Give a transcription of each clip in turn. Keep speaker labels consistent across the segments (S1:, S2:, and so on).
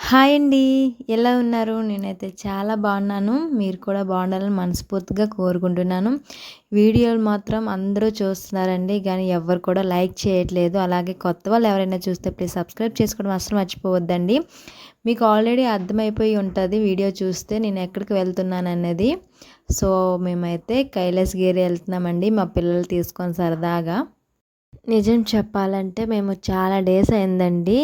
S1: Hi అండి. ఎలా ఉన్నారు? నేనైతే చాలా బాగున్నాను. మీరు కూడా బాగుండాలని మనస్ఫూర్తిగా కోరుకుంటున్నాను. వీడియోలు మాత్రం అందరూ చూస్తున్నారండి. కానీ ఎవ్వరు కూడా లైక్ చేయట్లేదు. అలాగే కొత్త వాళ్ళు ఎవరైనా చూస్తే ప్లీజ్ సబ్స్క్రైబ్ చేసుకోవడం అస్సలు మర్చిపోవద్దండి. మీకు ఆల్రెడీ అర్థమైపోయి ఉంటది వీడియో చూస్తే నేను ఎక్కడికి వెళ్తున్నాననేది. సో, మేమైతే కైలాసగిరి ఎళ్తున్నామండి మా పిల్లలు తీసుకొని సరదాగా. నిజం చెప్పాలంటే మేము చాలా డేస్ అయిందండి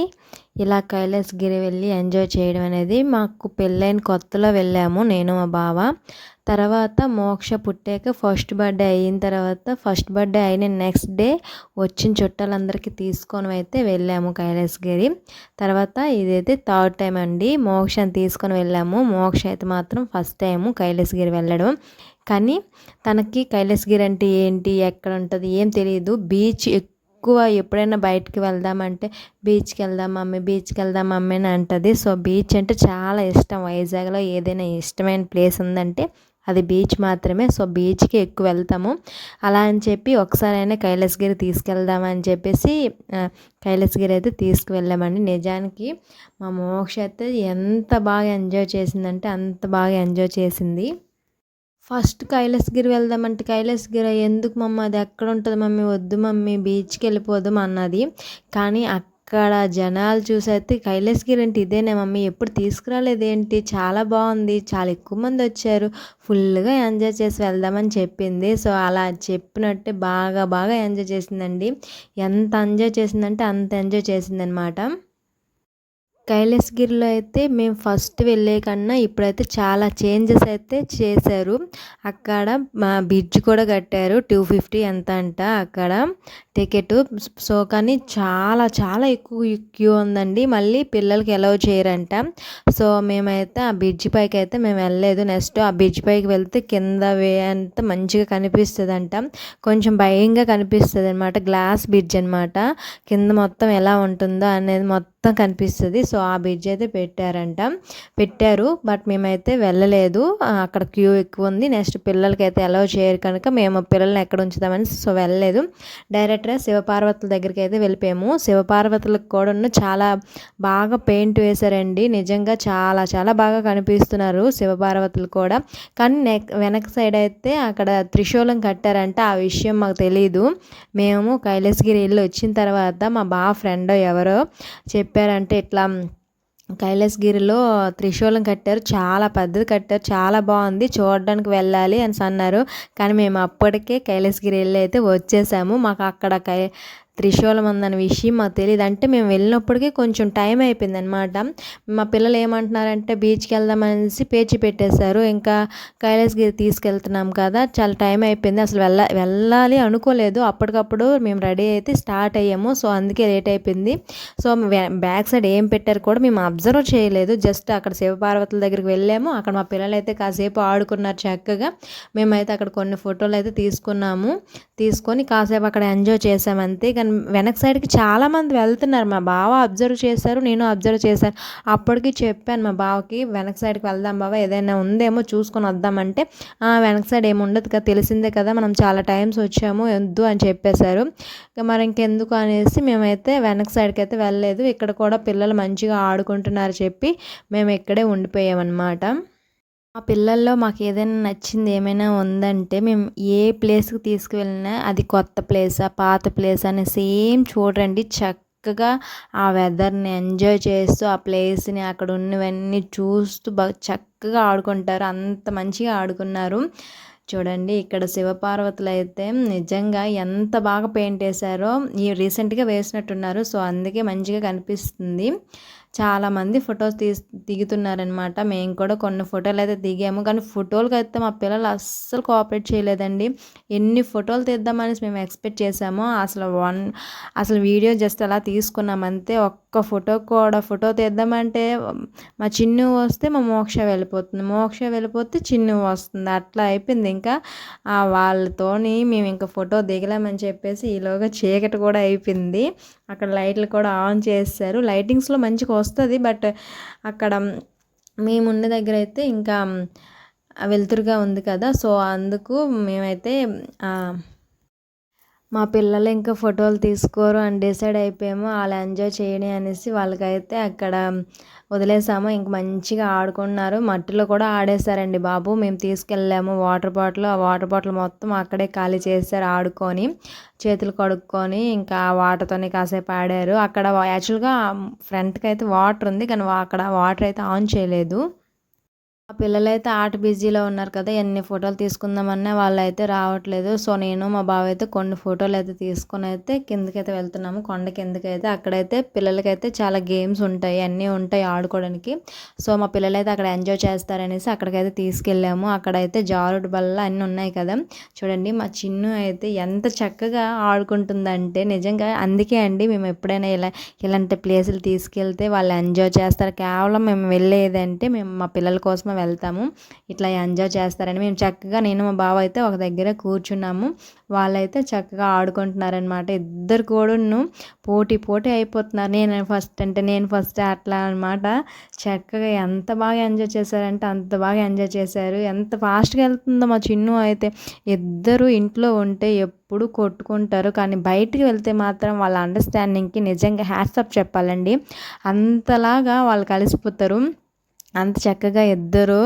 S1: ఇలా కైలాసగిరి వెళ్ళి ఎంజాయ్ చేయడం అనేది. మాకు పెళ్ళైన కొత్తలో వెళ్ళాము నేను మా బావ. తర్వాత మోక్ష పుట్టాక ఫస్ట్ బర్త్డే అయిన తర్వాత ఫస్ట్ బర్త్డే అయిన నెక్స్ట్ డే వచ్చిన చుట్టాలందరికీ తీసుకొని అయితే వెళ్ళాము కైలాసగిరి. తర్వాత ఇదైతే థర్డ్ టైం అండి మోక్షని తీసుకొని వెళ్ళాము. మోక్ష అయితే మాత్రం ఫస్ట్ టైము కైలాసగిరి వెళ్ళడం. కానీ తనకి కైలాసగిరి అంటే ఏంటి, ఎక్కడ ఉంటుంది ఏం తెలియదు. బీచ్ ఎక్కువ ఎప్పుడైనా బయటికి వెళ్దామంటే బీచ్కి వెళ్దాం మమ్మీ, బీచ్కి వెళ్దాం మమ్మీ అని అంటుంది. సో బీచ్ అంటే చాలా ఇష్టం. వైజాగ్లో ఏదైనా ఇష్టమైన ప్లేస్ ఉందంటే అది బీచ్ మాత్రమే. సో బీచ్కి ఎక్కువ వెళ్తాము. అలా అని చెప్పి ఒకసారైనా కైలాసగిరి తీసుకెళ్దామని చెప్పేసి కైలాసగిరి అయితే తీసుకువెళ్ళామండి. నిజానికి మా మోక్ష అయితే ఎంత బాగా ఎంజాయ్ చేసిందంటే అంత బాగా ఎంజాయ్ చేసింది. ఫస్ట్ కైలాసగిరి వెళ్దామంటే కైలాసగిరి ఎందుకు మమ్మీ, అది ఎక్కడ ఉంటుంది మమ్మీ, వద్దు మమ్మీ బీచ్కి వెళ్ళిపోదాం అన్నది. కానీ అక్కడ జనాలు చూసైతే కైలాసగిరి అంటే ఇదేనా మమ్మీ, ఎప్పుడు తీసుకురాలేదేంటి, చాలా బాగుంది, చాలా ఎక్కువ మంది వచ్చారు, ఫుల్గా ఎంజాయ్ చేసి వెళ్దామని చెప్పింది. సో అలా చెప్పినట్టే బాగా బాగా ఎంజాయ్ చేసిందండి. ఎంత ఎంజాయ్ చేసిందంటే అంత ఎంజాయ్ చేసిందనమాట. కైలాసగిరిలో అయితే మేము ఫస్ట్ వెళ్ళే కన్నా ఇప్పుడైతే చాలా చేంజెస్ అయితే చేశారు. అక్కడ మా బ్రిడ్జ్ కూడా కట్టారు. 250 ఎంత అంట అక్కడ టికెట్. సో కానీ చాలా చాలా ఎక్కువ క్యూ ఉందండి. మళ్ళీ పిల్లలకి అలౌ చేయరంట. సో మేమైతే ఆ బ్రిడ్జ్ పైకి అయితే మేము వెళ్ళలేదు. నెక్స్ట్ ఆ బ్రిడ్జ్ పైకి వెళ్తే కింద వే అంతా మంచిగా కనిపిస్తుంది అంట. కొంచెం భయంగా కనిపిస్తుంది అనమాట. గ్లాస్ బ్రిడ్జ్ అనమాట. కింద మొత్తం ఎలా ఉంటుందో అనేది మొత్తం కనిపిస్తుంది. సో ఆ బ్రిడ్జ్ అయితే పెట్టారు. బట్ మేమైతే వెళ్ళలేదు. అక్కడ క్యూ ఎక్కువ ఉంది. నెక్స్ట్ పిల్లలకి అయితే అలౌ చేయరు కనుక మేము పిల్లల్ని ఎక్కడ ఉంచుతామని సో వెళ్ళలేదు. డైరెక్ట్గా శివపార్వతుల దగ్గరికి అయితే వెళ్ళిపోయాము. శివపార్వతులకు కూడా చాలా బాగా పెయింట్ వేశారండి. నిజంగా చాలా చాలా బాగా కనిపిస్తున్నారు శివపార్వతులు కూడా. కానీ వెనక సైడ్ అయితే అక్కడ త్రిశూలం కట్టారంట. ఆ విషయం మాకు తెలియదు. మేము కైలాసగిరి వెళ్ళి వచ్చిన తర్వాత మా బావ ఫ్రెండ్ ఎవరో చెప్పారంటే ఇట్లా కైలాసగిరిలో త్రిశూలం కట్టారు, చాలా పెద్దది కట్టారు, చాలా బాగుంది, చూడడానికి వెళ్ళాలి అని అన్నారు. కానీ మేము అప్పటికే కైలాసగిరి వెళ్ళి అయితే వచ్చేసాము. మాకు అక్కడ త్రిశూలం ఉందన్న విషయం మాకు తెలియదు. అంటే మేము వెళ్ళినప్పటికీ కొంచెం టైం అయిపోయింది అనమాట. మా పిల్లలు ఏమంటున్నారంటే బీచ్కి వెళ్దామనేసి పేచి పెట్టేశారు. ఇంకా కైలాసగిరి తీసుకెళ్తున్నాం కదా, చాలా టైం అయిపోయింది, అసలు వెళ్ళాలి అనుకోలేదు. అప్పటికప్పుడు మేము రెడీ అయితే స్టార్ట్ అయ్యాము. సో అందుకే లేట్ అయిపోయింది. సో బ్యాక్ సైడ్ ఏం పెట్టారు కూడా మేము అబ్జర్వ్ చేయలేదు. జస్ట్ అక్కడ శివపార్వతుల దగ్గరికి వెళ్ళాము. అక్కడ మా పిల్లలు అయితే కాసేపు ఆడుకున్నారు చక్కగా. మేమైతే అక్కడ కొన్ని ఫోటోలు అయితే తీసుకొని కాసేపు అక్కడ ఎంజాయ్ చేసాము అంతే. కానీ వెనక సైడ్కి చాలామంది వెళ్తున్నారు. మా బావ అబ్జర్వ్ చేశారు, నేను అబ్జర్వ్ చేశాను. అప్పటికి చెప్పాను మా బావకి, వెనక సైడ్కి వెళ్దాం బావ, ఏదైనా ఉందేమో చూసుకొని వద్దామంటే వెనక సైడ్ ఏమి ఉండదు కదా, తెలిసిందే కదా, మనం చాలా టైమ్స్ వచ్చాము, వద్దు అని చెప్పేశారు. మరి ఇంకెందుకు అనేసి మేమైతే వెనక సైడ్కి అయితే వెళ్ళలేదు. ఇక్కడ కూడా పిల్లలు మంచిగా ఆడుకుంటున్నారు చెప్పి మేము ఇక్కడే ఉండిపోయామన్నమాట. మా పిల్లల్లో మాకు ఏదైనా నచ్చింది ఏమైనా ఉందంటే మేము ఏ ప్లేస్కి తీసుకువెళ్ళినా అది కొత్త ప్లేసా పాత ప్లేస్ అని సేమ్ చూడండి. చక్కగా ఆ వెదర్ని ఎంజాయ్ చేస్తూ ఆ ప్లేస్ని అక్కడ ఉన్నవన్నీ చూస్తూ బాగా చక్కగా ఆడుకుంటారు. అంత మంచిగా ఆడుకున్నారు. చూడండి ఇక్కడ శివపార్వతులు అయితే నిజంగా ఎంత బాగా పెయింట్ వేశారో. ఈ రీసెంట్గా వేసినట్టున్నారు. సో అందుకే మంచిగా కనిపిస్తుంది. చాలామంది ఫొటోస్ దిగుతున్నారనమాట. మేము కూడా కొన్ని ఫోటోలు అయితే దిగాము. కానీ ఫోటోలకి అయితే మా పిల్లలు అస్సలు కోఆపరేట్ చేయలేదండి. ఎన్ని ఫోటోలు తీద్దామనేసి మేము ఎక్స్పెక్ట్ చేసామో అసలు వీడియో జస్ట్ అలా తీసుకున్నాం అంతే. ఒక్క ఫోటో తీద్దామంటే మా చిన్ను వస్తే మా మోక్ష వెళ్ళిపోతుంది, మోక్ష వెళ్ళిపోతే చిన్ను వస్తుంది, అట్లా అయిపోయింది. ఇంకా వాళ్ళతోని మేము ఇంకా ఫోటో దిగలేమని చెప్పేసి ఈలోగా చీకటి కూడా అయిపోయింది. అక్కడ లైట్లు కూడా ఆన్ చేశారు. లైటింగ్స్లో మంచిగా వస్తుంది. బట్ అక్కడ మేమున్న దగ్గర అయితే ఇంకా వెలుతురుగా ఉంది కదా, సో అందుకు మేమైతే మా పిల్లలు ఇంకా ఫోటోలు తీసుకోరు అని డిసైడ్ అయిపోయాము. వాళ్ళు ఎంజాయ్ చేయని అనేసి వాళ్ళకైతే అక్కడ వదిలేసాము. ఇంక మంచిగా ఆడుకున్నారు. మట్టిలో కూడా ఆడేశారండి బాబు. మేము తీసుకెళ్ళాము వాటర్ బాటిల్. ఆ వాటర్ బాటిల్ మొత్తం అక్కడే ఖాళీ చేశారు ఆడుకొని. చేతులు కడుక్కొని ఇంకా ఆ వాటర్‌తోనే కాసేపు ఆడారు. అక్కడ యాక్చువల్‌గా ఫ్రంట్‌కి అయితే వాటర్ ఉంది. కానీ అక్కడ వాటర్ అయితే ఆన్ చేయలేదు. మా పిల్లలైతే ఆట బిజీలో ఉన్నారు కదా! ఎన్ని ఫోటోలు తీసుకుందామన్నా వాళ్ళైతే రావట్లేదు. సో, నేను మా బావ అయితే కొన్ని ఫోటోలైతే తీసుకొనైతే కిందకైతే వెళ్తున్నాము. కొండ కిందకైతే. అక్కడైతే పిల్లలకైతే చాలా గేమ్స్ ఉంటాయి. అన్నీ ఉంటాయి ఆడుకోవడానికి. సో, మా పిల్లలైతే అక్కడ ఎంజాయ్ చేస్తారనేసి అక్కడికైతే తీసుకెళ్ళాము. అక్కడైతే జారుడు బల్ల అన్నీ ఉన్నాయి కదా! చూడండి మా చిన్ను అయితే ఎంత చక్కగా ఆడుకుంటుందంటే నిజంగా అందుకే అండి మేము ఎప్పుడైనా ఇలాంటి ప్లేసులు తీసుకెళ్తే వాళ్ళు ఎంజాయ్ చేస్తారు. కేవలం మేము వెళ్ళేదంటే మేము మా పిల్లల కోసమే వెళ్తాము. ఇట్లా ఎంజాయ్ చేస్తారని మేము చక్కగా నేను మా బావ అయితే ఒక దగ్గర కూర్చున్నాము. వాళ్ళైతే చక్కగా ఆడుకుంటున్నారనమాట. ఇద్దరు కూడాను పోటీ పోటీ అయిపోతున్నారు. నేను ఫస్ట్ అంటే నేను ఫస్ట్ అట్లా అనమాట. చక్కగా ఎంత బాగా ఎంజాయ్ చేశారంటే అంత బాగా ఎంజాయ్ చేశారు. ఎంత ఫాస్ట్‌గా వెళ్తుందో మా చిన్ను అయితే. ఇద్దరు ఇంట్లో ఉంటే ఎప్పుడు కొట్టుకుంటారు. కానీ బయటికి వెళ్తే మాత్రం వాళ్ళ అండర్‌స్టాండింగ్‌కి నిజంగా హ్యాట్స్ ఆఫ్ చెప్పాలండి. అంతలాగా వాళ్ళు కలిసిపోతారు. అంత చక్కగా ఇద్దరు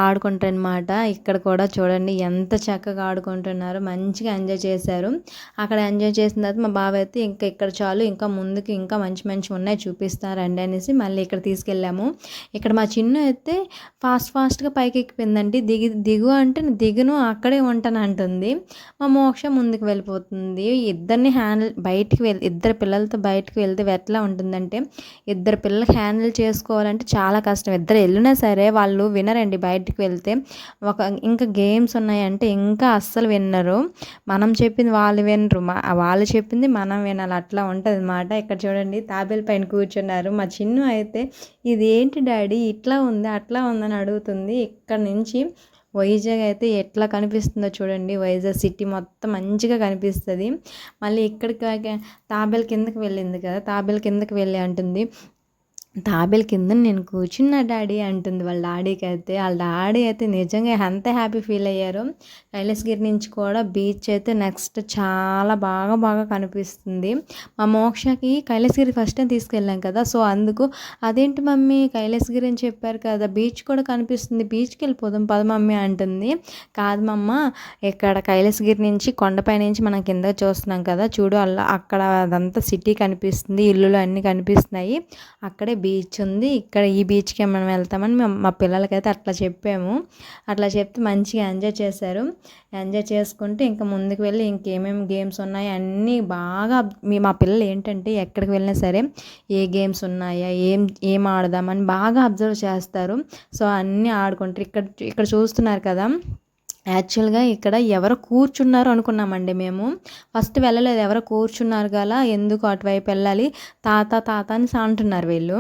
S1: ఆడుకుంటారనమాట. ఇక్కడ కూడా చూడండి ఎంత చక్కగా ఆడుకుంటున్నారో. మంచిగా ఎంజాయ్ చేశారు. అక్కడ ఎంజాయ్ చేసిన తర్వాత మా బావ అయితే ఇంకా ఇక్కడ చాలు ఇంకా ముందుకు ఇంకా మంచి మంచివి ఉన్నాయి చూపిస్తా రండి అనేసి మళ్ళీ ఇక్కడ తీసుకెళ్ళాము. ఇక్కడ మా చిన్ను అయితే ఫాస్ట్‌గా పైకి ఎక్కిపోయిందండి. దిగు అంటే నేను దిగను అక్కడే ఉంటాను అంటుంది. మా మోక్ష ముందుకు వెళ్ళిపోతుంది. ఇద్దరిని ఇద్దరు పిల్లలతో బయటికి వెళ్తే ఎట్లా ఉంటుందంటే ఇద్దరు పిల్లలకి హ్యాండిల్ చేసుకోవాలంటే చాలా కష్టం. ఇద్దరు వెళ్ళినా సరే వాళ్ళు వినరండి బయటికి వెళ్తే. ఇంకా గేమ్స్ ఉన్నాయంటే ఇంకా అస్సలు వినరు. మనం చెప్పింది వాళ్ళు వినరు. వాళ్ళు చెప్పింది మనం వినాలి. అట్లా ఉంటదనమాట. ఇక్కడ చూడండి తాబేలు పైన కూర్చున్నారు. మా చిన్ను అయితే ఇదేంటి డాడీ ఇట్లా ఉంది అట్లా ఉందని అడుగుతుంది. ఇక్కడ నుంచి వైజాగ్ అయితే ఎట్లా కనిపిస్తుందో చూడండి. వైజాగ్ సిటీ మొత్తం మంచిగా కనిపిస్తుంది. మళ్ళీ ఇక్కడికి తాబేలు కిందకి వెళ్ళింది కదా! తాబేలు కిందకి వెళ్ళి అంటుంది తాబేలు కింద నేను కూర్చున్నా డాడీ అంటుంది వాళ్ళ డాడీకి అయితే. వాళ్ళ డాడీ అయితే నిజంగా ఎంత హ్యాపీ ఫీల్ అయ్యారో. కైలాసగిరి నుంచి కూడా బీచ్ అయితే నెక్స్ట్ చాలా బాగా బాగా కనిపిస్తుంది. మా మోక్షకి కైలాసగిరి ఫస్ట్ టైం తీసుకెళ్ళాం కదా! సో అందుకు అదేంటి మమ్మీ కైలాసగిరి అని చెప్పారు కదా బీచ్ కూడా కనిపిస్తుంది బీచ్కి వెళ్ళిపోదాం పద మమ్మీ అంటుంది. కాదు మమ్మ ఇక్కడ కైలాసగిరి నుంచి కొండపై నుంచి మనం కింద చూస్తున్నాం కదా చూడు అక్కడ అదంతా సిటీ కనిపిస్తుంది ఇల్లులు అన్నీ కనిపిస్తున్నాయి. అక్కడే బీచ్ ఉంది. ఇక్కడ ఈ బీచ్‌కే మనం వెళ్తామని మా పిల్లలకైతే అట్లా చెప్పాము. అట్లా చెప్తే మంచిగా ఎంజాయ్ చేశారు. ఎంజాయ్ చేసుకుంటూ ఇంకా ముందుకు వెళ్ళి ఇంకేమేమి గేమ్స్ ఉన్నాయి అన్నీ బాగా మా పిల్లలు ఏంటంటే ఎక్కడికి వెళ్ళినా సరే ఏ గేమ్స్ ఉన్నాయా ఏం ఆడదామని బాగా అబ్జర్వ్ చేస్తారు. సో అన్నీ ఆడుకుంటారు. ఇక్కడ చూస్తున్నారు కదా! యాక్చువల్‌గా ఇక్కడ ఎవరో కూర్చున్నారు అనుకున్నామండి మేము. ఫస్ట్ వెళ్ళలేదు. ఎవరో కూర్చున్నారు గలా ఎందుకు అటువైపు వెళ్ళాలి తాత అనేసి అంటున్నారు వీళ్ళు.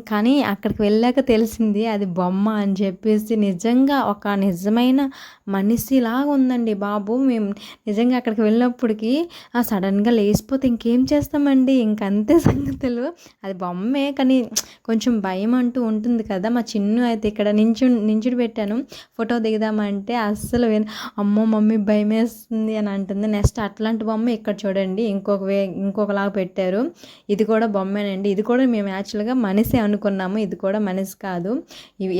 S1: కానీ అక్కడికి వెళ్ళాక తెలిసింది అది బొమ్మ అని చెప్పేసి. నిజంగా ఒక నిజమైన మనిషిలాగా ఉందండి బాబు. మేము నిజంగా అక్కడికి వెళ్ళినప్పటికి సడన్‌గా లేసిపోతే ఇంకేం చేస్తామండి. ఇంకంతే సంగతులు. అది బొమ్మే కానీ కొంచెం భయం అంటూ ఉంటుంది కదా! మా చిన్ను అయితే ఇక్కడ నించుని పెట్టాను. ఫోటో దిగుదామంటే అస్సలు అమ్మో మమ్మీ భయమేస్తుంది అని అంటుంది. నెక్స్ట్ అట్లాంటి బొమ్మ ఇక్కడ చూడండి ఇంకొకలాగా పెట్టారు. ఇది కూడా బొమ్మేనండి. ఇది కూడా మేము యాక్చువల్‌గా మనిషి అనుకున్నాము. ఇది కూడా మనిషి కాదు.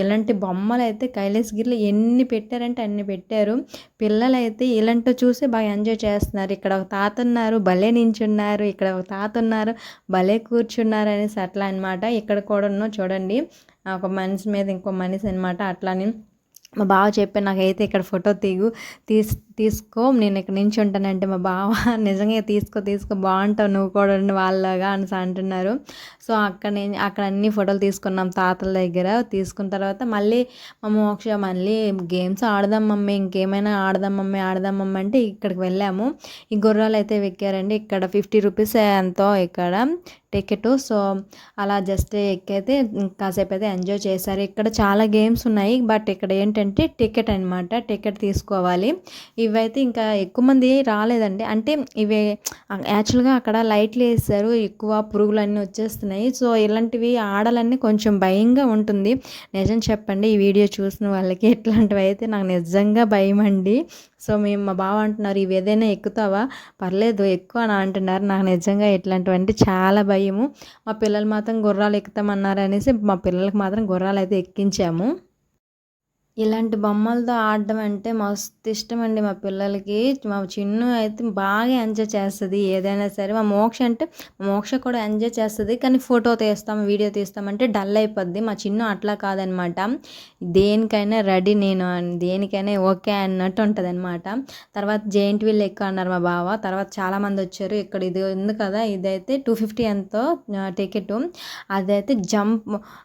S1: ఇలాంటి బొమ్మలు అయితే కైలాసగిరిలో ఎన్ని పెట్టారంటే అన్ని పెట్టారు. పిల్లలైతే ఇలాంటివి చూసి బాగా ఎంజాయ్ చేస్తున్నారు. ఇక్కడ ఒక తాత ఉన్నారు భలే నించున్నారు. ఇక్కడ ఒక తాత ఉన్నారు భలే కూర్చున్నారు అనేసి అట్లా అనమాట. ఇక్కడ కూడా చూడండి ఒక మనిషి మీద ఇంకో మనిషి అనమాట. అట్లానే మా బావ చెప్పాను నాకైతే ఇక్కడ ఫోటో తీసుకో నేను ఇక్కడ నుంచి ఉంటానంటే మా బావ నిజంగా తీసుకో బాగుంటావు నువ్వు కూడా వాళ్ళలాగా అనేసి అంటున్నారు. సో అక్కడ అన్ని ఫోటోలు తీసుకున్నాం తాతల దగ్గర. తీసుకున్న తర్వాత మళ్ళీ మా మోక్ష మళ్ళీ గేమ్స్ ఆడదాం మమ్మీ ఇంకేమైనా ఆడదాం మమ్మీ అంటే ఇక్కడికి వెళ్ళాము. ఈ గుర్రాలు అయితే ఎక్కారండి. ఇక్కడ 50 రూపీస్ ఎంతో ఇక్కడ టికెట్. సో అలా జస్ట్ ఎక్కైతే కాసేపు అయితే ఎంజాయ్ చేశారు. ఇక్కడ చాలా గేమ్స్ ఉన్నాయి. బట్ ఇక్కడ ఏంటంటే టికెట్ అనమాట. టికెట్ తీసుకోవాలి. ఈ ఇవైతే ఇంకా ఎక్కువ మంది రాలేదండి. అంటే ఇవి యాక్చువల్‌గా అక్కడ లైట్‌లేసారు. ఎక్కువ పురుగులన్నీ వచ్చేస్తున్నాయి. సో, ఇలాంటివి ఆడాలన్నీ కొంచెం భయంగా ఉంటుంది. నిజం చెప్పండి ఈ వీడియో చూసిన వాళ్ళకి ఇట్లాంటివైతే నాకు నిజంగా భయమండి. సో, మా బావ అంటున్నారు, "ఇవేదైనా ఎక్కుతావా? పర్లేదు ఎక్కు" అని అంటున్నారు. నాకు నిజంగా ఇట్లాంటివంటే చాలా భయము. మా పిల్లలు మాత్రం గుర్రాలు ఎక్కుతామన్నారనేసి మా పిల్లలకి మాత్రం గుర్రాలయితే ఎక్కించాము. ఇలాంటి బొమ్మలతో ఆడడం అంటే మస్తు ఇష్టమండి మా పిల్లలకి. మా చిన్ను అయితే బాగా ఎంజాయ్ చేస్తది ఏదైనా సరే. మా మోక్ష అంటే మోక్ష కూడా ఎంజాయ్ చేస్తది. కానీ ఫోటో తీస్తాం, వీడియో తీస్తామంటే డల్ అయిపోద్ది. మా చిన్ను అట్లా కాదనమాట. దేనికైనా రెడీ నేను దేనికైనా ఓకే అన్నట్టు ఉంటదనమాట. తర్వాత జెయింట్ వీల్ ఎక్కు అన్నారు మా బావ. తర్వాత చాలామందొచ్చారు. ఇక్కడ ఇది ఉంది కదా! ఇదైతే 250 ఎంతో టికెటు. అదైతే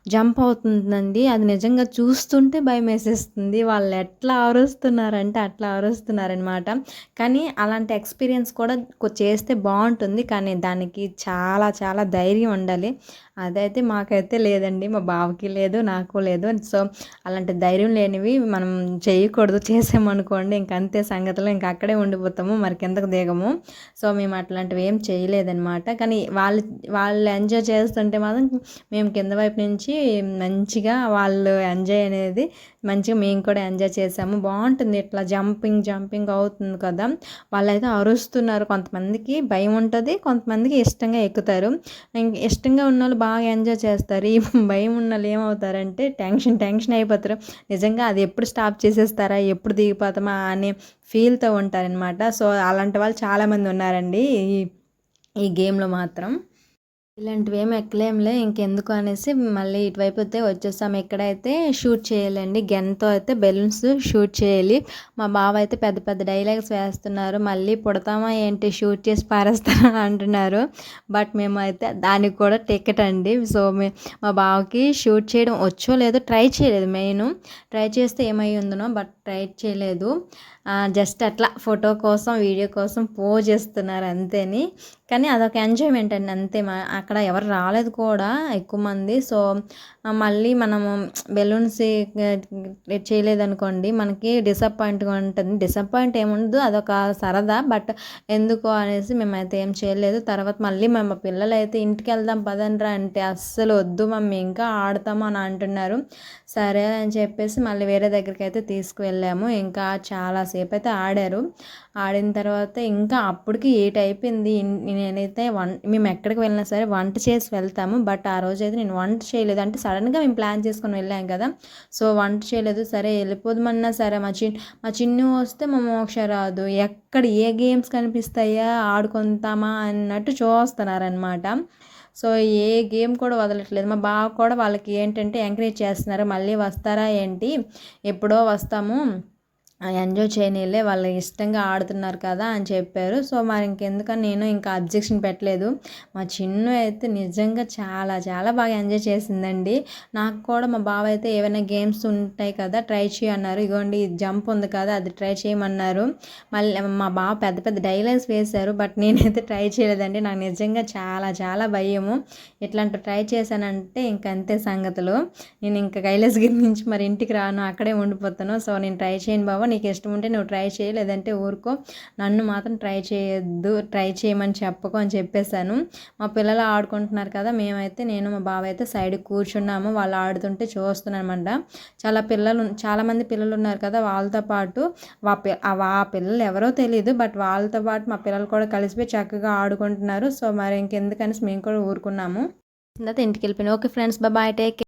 S1: జంప్ అవుతుందండి. అది నిజంగా చూస్తుంటే భయమేసేస్తుంది. వాళ్ళు ఎట్లా అరుస్తున్నారంటే అట్లా అరుస్తున్నారనమాట. కానీ అలాంటి ఎక్స్‌పీరియన్స్ కూడా చేస్తే బావుంటుంది. కానీ దానికి చాలా చాలా ధైర్యం ఉండాలి. అదైతే మాకైతే లేదండి. మా బావకి లేదు, నాకు లేదు. సో, అలాంటి ధైర్యం లేనివి మనం చేయకూడదు. చేసామనుకోండి ఇంక అంతే సంగతులు. ఇంక అక్కడే ఉండిపోతాము. మరి కిందకి దిగము. సో, మేము అట్లాంటివి ఏం చేయలేదనమాట. కానీ వాళ్ళు ఎంజాయ్ చేస్తుంటే మాత్రం మేము కింద వైపు నుంచి మంచిగా వాళ్ళు ఎంజాయ్ అనేది మంచిగా మేము కూడా ఎంజాయ్ చేసాము. బావుంటుంది ఇట్లా జంపింగ్ అవుతుంది కదా! వాళ్ళైతే అరుస్తున్నారు. కొంతమందికి భయం ఉంటది. కొంతమందికి ఇష్టంగా ఎక్కుతారు. ఇష్టంగా ఉన్నోళ్ళు బాగా ఎంజాయ్ చేస్తారు. ఈ భయం ఉన్నోళ్ళు ఏమవుతారంటే టెన్షన్ అయిపోతారు. నిజంగా అది ఎప్పుడు స్టాప్ చేసేస్తారా? ఎప్పుడు దిగిపోతామా? అనే ఫీల్‌తో ఉంటారనమాట. సో, అలాంటి వాళ్ళు చాలామంది ఉన్నారండి ఈ ఈ గేమ్‌లో మాత్రం. ఇలాంటివేమి ఎక్కలేంలే ఇంకెందుకు అనేసి మళ్ళీ ఇటువైపు అయితే వచ్చేసాము. ఇక్కడైతే షూట్ చేయాలండి. గన్‌తో అయితే బెలూన్స్ షూట్ చేయాలి. మా బావ అయితే పెద్ద పెద్ద డైలాగ్స్ వేస్తున్నారు. మళ్ళీ పుడతామా ఏంటి షూట్ చేసి పారేస్తారా అంటున్నారు. బట్ మేమైతే దానికి కూడా టికెట్ అండి. సో, మా బావకి షూట్ చేయడం వచ్చో లేదో ట్రై చేయలేదు మెయిను. ట్రై చేస్తే ఏమయ్యుండునో బట్ ట్రై చేయలేదు. జస్ట్ అట్లా ఫోటో కోసం, వీడియో కోసం పోజ్ ఇస్తున్నారు అంతేని. కానీ అదొక ఎంజాయ్‌మెంట్ అండి అంతే. అక్కడ ఎవరు రాలేదు కూడా ఎక్కువ మంది. సో, మళ్ళీ మనము బెలూన్స్ చేయలేదనుకోండి మనకి డిసప్పాయింట్‌గా ఉంటుంది. డిసప్పాయింట్ ఏముండదు అదొక సరదా. బట్ ఎందుకో అనేసి మేమైతే ఏం చేయలేదు. తర్వాత మళ్ళీ మా పిల్లలైతే ఇంటికెళ్దాం పదండ్రా అంటే అస్సలు వద్దు మమ్మీ ఇంకా ఆడతాము అని అంటున్నారు. సరే అని చెప్పేసి మళ్ళీ వేరే దగ్గరికైతే తీసుకువెళ్ళాము. ఇంకా చాలా సేపయితే ఆడారు. ఆడిన తర్వాత ఇంకా అప్పటికి 8 అయిపోయింది. నేనైతే మేము ఎక్కడికి వెళ్ళినా సరే వంట చేసి వెళ్తాము. బట్ ఆ రోజైతే నేను వంట చేయలేదు. అంటే సడన్‌గా మేము ప్లాన్ చేసుకొని వెళ్ళాం కదా! సో, వంట చేయలేదు. సరే వెళ్ళిపోదామన్నా సరే మా చిన్ను వస్తే మా మోక్ష రాదు. ఎక్కడ ఏ గేమ్స్ కనిపిస్తాయా ఆడుకుంటామా అన్నట్టు చూస్తున్నారనమాట. సో, ఏ గేమ్ కూడా వదలట్లేదు. మా బావ కూడా వాళ్ళకి ఏంటంటే ఎంకరేజ్ చేస్తున్నారు. మళ్ళీ వస్తారా ఏంటి? ఎప్పుడో వస్తాము. ఎంజాయ్ చేయనీలే వాళ్ళు ఇష్టంగా ఆడుతున్నారు కదా అని చెప్పారు. సో, మరి ఇంకెందుకని నేను ఇంకా అబ్జెక్షన్ పెట్టలేదు. మా చిన్ను అయితే నిజంగా చాలా చాలా బాగా ఎంజాయ్ చేసిందండి. నాకు కూడా మా బావ అయితే ఏవైనా గేమ్స్ ఉంటాయి కదా ట్రై చేయి అన్నారు. ఇగోండి జంప్ ఉంది కదా అది ట్రై చేయమన్నారు. మళ్ళీ మా బావ పెద్ద పెద్ద డైలాగ్స్ వేశారు. బట్ నేనైతే ట్రై చేయలేదండి. నాకు నిజంగా చాలా చాలా భయము. ఇట్లాంటివి ట్రై చేశానంటే ఇంక అంతే సంగతులు. నేను ఇంకా కైలాసగిరి నుంచి మరి ఇంటికి రాను అక్కడే ఉండిపోతాను. సో, నేను ట్రై చేయను బావ నీకు ఇష్టం ఉంటే నువ్వు ట్రై చేయి లేదంటే ఊరుకో. నన్ను మాత్రం ట్రై చేయొద్దు. ట్రై చేయమని చెప్పకు అని చెప్పేశాను. మా పిల్లలు ఆడుకుంటున్నారు కదా! నేను మా బావ అయితే సైడ్‌కి కూర్చున్నాము. వాళ్ళు ఆడుతుంటే చూస్తున్నానమాట. చాలామంది పిల్లలు ఉన్నారు కదా! వాళ్ళతో పాటు ఆ పిల్లలు ఎవరో తెలీదు. బట్ వాళ్ళతో పాటు మా పిల్లలు కూడా కలిసిపోయి చక్కగా ఆడుకుంటున్నారు. సో, మరి ఇంకెందుకనేసి మేము కూడా ఊరుకున్నాము. తర్వాత ఇంటికెళ్ళిపోయాను. Okay friends bye take care.